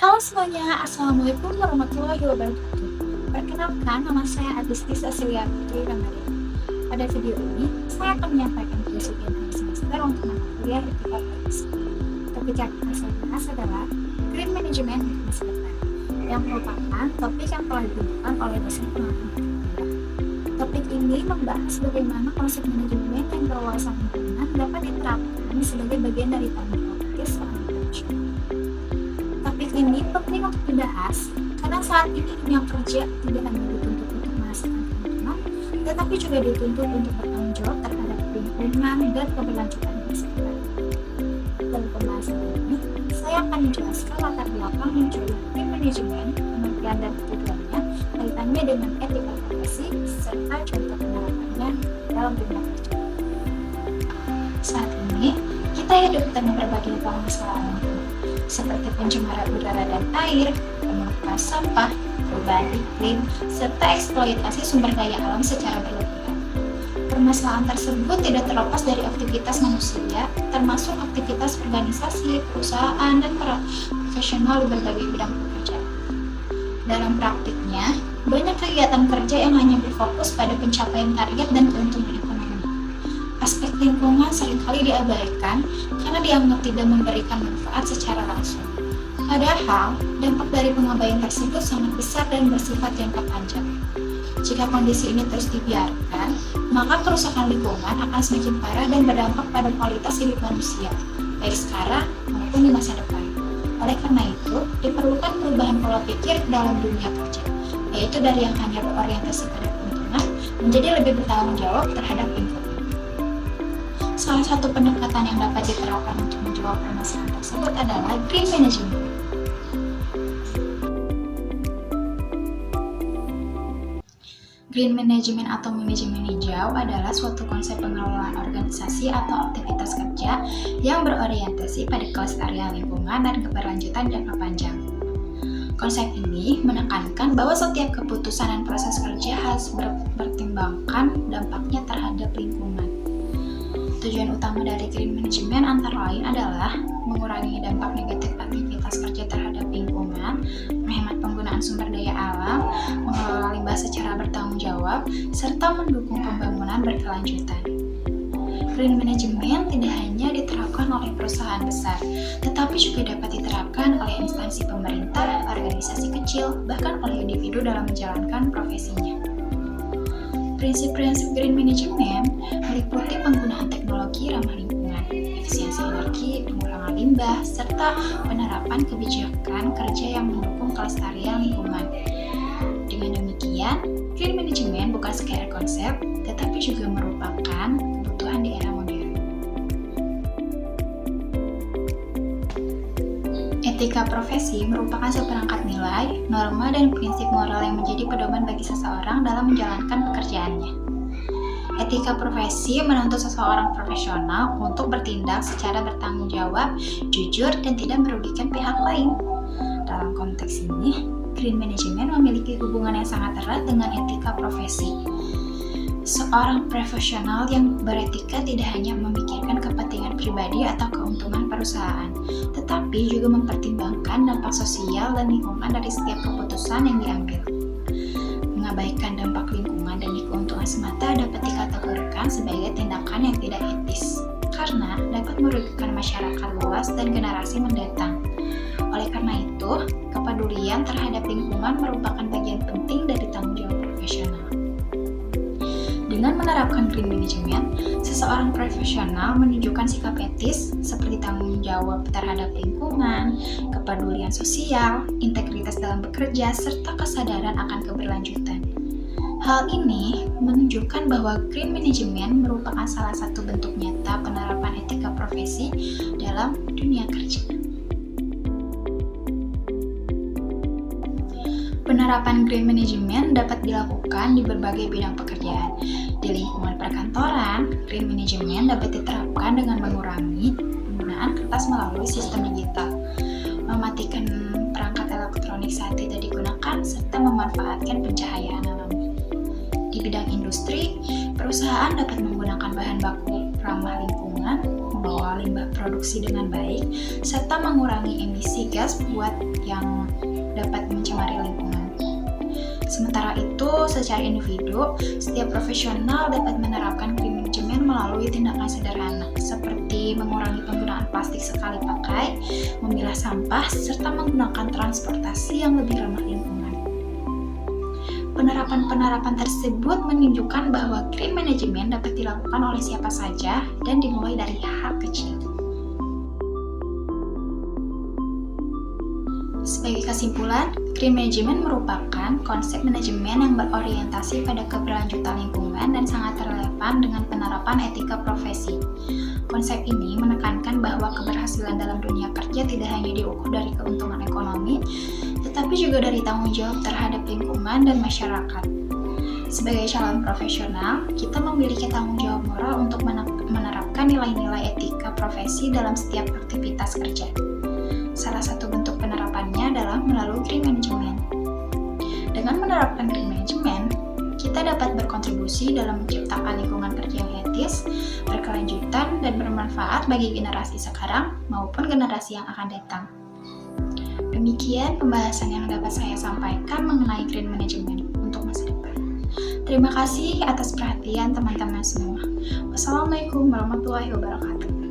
Halo semuanya, Assalamualaikum warahmatullahi wabarakatuh. Perkenalkan, nama saya Agusti Cecilia Putri Ramadan. Pada video ini, saya akan menyampaikan filosofi akhir semester untuk mata kuliah etika profesi. Topik yang akan saya bahas adalah Green Management di masa depan, yang merupakan topik yang telah digunakan oleh dosen pengalaman. Topik ini membahas bagaimana konsep manajemen yang berwawasan lingkungan dapat diterapkan sebagai bagian dari tanggung jawab etis seorang profesional. Topik ini penting untuk dibahas karena saat ini dunia kerja tidak hanya dituntut untuk menghasilkan keuntungan, tetapi juga dituntut untuk bertanggung jawab terhadap lingkungan dan keberlanjutan masa depan. Dalam pembahasan ini, saya akan menjelaskan latar belakang munculnya Green Management, pengertian dan tujuannya, kaitannya dengan etika profesi, serta contoh penerapannya dalam dunia kerja. Saat ini, kita hidup dengan berbagai permasalahan seperti pencemaran udara dan air, penumpukan sampah, perubahan iklim, serta eksploitasi sumber daya alam secara berlebihan. Permasalahan tersebut tidak terlepas dari aktivitas manusia, termasuk aktivitas organisasi, perusahaan, dan profesional di berbagai bidang pekerjaan. Dalam praktiknya, banyak kegiatan kerja yang hanya berfokus pada pencapaian target dan keuntungan ekonomi. Aspek lingkungan seringkali diabaikan karena dianggap tidak memberikan manfaat secara langsung. Padahal, dampak dari pengabaian tersebut sangat besar dan bersifat jangka panjang. Jika kondisi ini terus dibiarkan, maka kerusakan lingkungan akan semakin parah dan berdampak pada kualitas hidup manusia, baik sekarang maupun di masa depan. Oleh karena itu, diperlukan perubahan pola pikir dalam dunia kerja, yaitu dari yang hanya berorientasi pada keuntungan menjadi lebih bertanggung jawab terhadap lingkungan. Salah satu pendekatan yang dapat diterapkan untuk menjawab permasalahan tersebut adalah Green Management. Green Management atau manajemen hijau adalah suatu konsep pengelolaan organisasi atau aktivitas kerja yang berorientasi pada kelestarian lingkungan dan keberlanjutan jangka panjang. Konsep ini menekankan bahwa setiap keputusan dan proses kerja harus mempertimbangkan dampaknya terhadap lingkungan. Tujuan utama dari Green Management antara lain adalah mengurangi dampak negatif aktivitas kerja terhadap lingkungan, menghemat penggunaan sumber daya alam, mengelola limbah secara bertanggung jawab, serta mendukung pembangunan berkelanjutan. Green Management tidak hanya diterapkan oleh perusahaan besar, tetapi juga dapat diterapkan oleh instansi pemerintah, organisasi kecil, bahkan oleh individu dalam menjalankan profesinya. Prinsip-prinsip Green Management meliputi penggunaan teknologi ramah lingkungan, efisiensi energi, pengurangan limbah, serta penerapan kebijakan kerja yang mendukung kelestarian lingkungan. Dengan demikian, Green Management bukan sekedar konsep, tetapi juga merupakan kebutuhan di era modern. Etika profesi merupakan seperangkat nilai, norma, dan prinsip moral yang menjadi pedoman bagi seseorang dalam menjalankan pekerjaannya. Etika profesi menuntut seseorang profesional untuk bertindak secara bertanggung jawab, jujur, dan tidak merugikan pihak lain. Dalam konteks ini, Green Management memiliki hubungan yang sangat erat dengan etika profesi. Seorang profesional yang beretika tidak hanya memikirkan kepentingan pribadi atau keuntungan perusahaan, tetapi juga mempertimbangkan dampak sosial dan lingkungan dari setiap keputusan yang diambil. Mengabaikan dampak lingkungan demi keuntungan semata dapat dikategorikan sebagai tindakan yang tidak etis, karena dapat merugikan masyarakat luas dan generasi mendatang. Oleh karena itu, kepedulian terhadap lingkungan merupakan bagian penting dari tanggung jawab profesional. Dengan menerapkan Green Management, seseorang profesional menunjukkan sikap etis seperti tanggung jawab terhadap lingkungan, kepedulian sosial, integritas dalam bekerja, serta kesadaran akan keberlanjutan. Hal ini menunjukkan bahwa Green Management merupakan salah satu bentuk nyata penerapan etika profesi dalam dunia kerja. Penerapan Green Management dapat dilakukan di berbagai bidang pekerjaan. Di lingkungan perkantoran, Green Management dapat diterapkan dengan mengurangi penggunaan kertas melalui sistem digital, mematikan perangkat elektronik saat tidak digunakan, serta memanfaatkan pencahayaan alami. Di bidang industri, perusahaan dapat menggunakan bahan baku ramah lingkungan, mengelola limbah produksi dengan baik, serta mengurangi emisi gas buat yang dapat mencemari lingkungan. Sementara itu, secara individu, setiap profesional dapat menerapkan green management melalui tindakan sederhana, seperti mengurangi penggunaan plastik sekali pakai, memilah sampah, serta menggunakan transportasi yang lebih ramah lingkungan. Penerapan-penerapan tersebut menunjukkan bahwa green management dapat dilakukan oleh siapa saja dan dimulai dari hal kecil. Sebagai kesimpulan, green management merupakan konsep manajemen yang berorientasi pada keberlanjutan lingkungan dan sangat relevan dengan penerapan etika profesi. Konsep ini menekankan bahwa keberhasilan dalam dunia kerja tidak hanya diukur dari keuntungan ekonomi, tetapi juga dari tanggung jawab terhadap lingkungan dan masyarakat. Sebagai calon profesional, kita memiliki tanggung jawab moral untuk menerapkan nilai-nilai etika profesi dalam setiap aktivitas kerja. Salah satu bentuk penerapannya adalah melalui green management. Dengan menerapkan green management, kita dapat berkontribusi dalam menciptakan lingkungan kerja yang etis, berkelanjutan, dan bermanfaat bagi generasi sekarang maupun generasi yang akan datang. Demikian pembahasan yang dapat saya sampaikan mengenai green management untuk masa depan. Terima kasih atas perhatian teman-teman semua. Wassalamualaikum warahmatullahi wabarakatuh.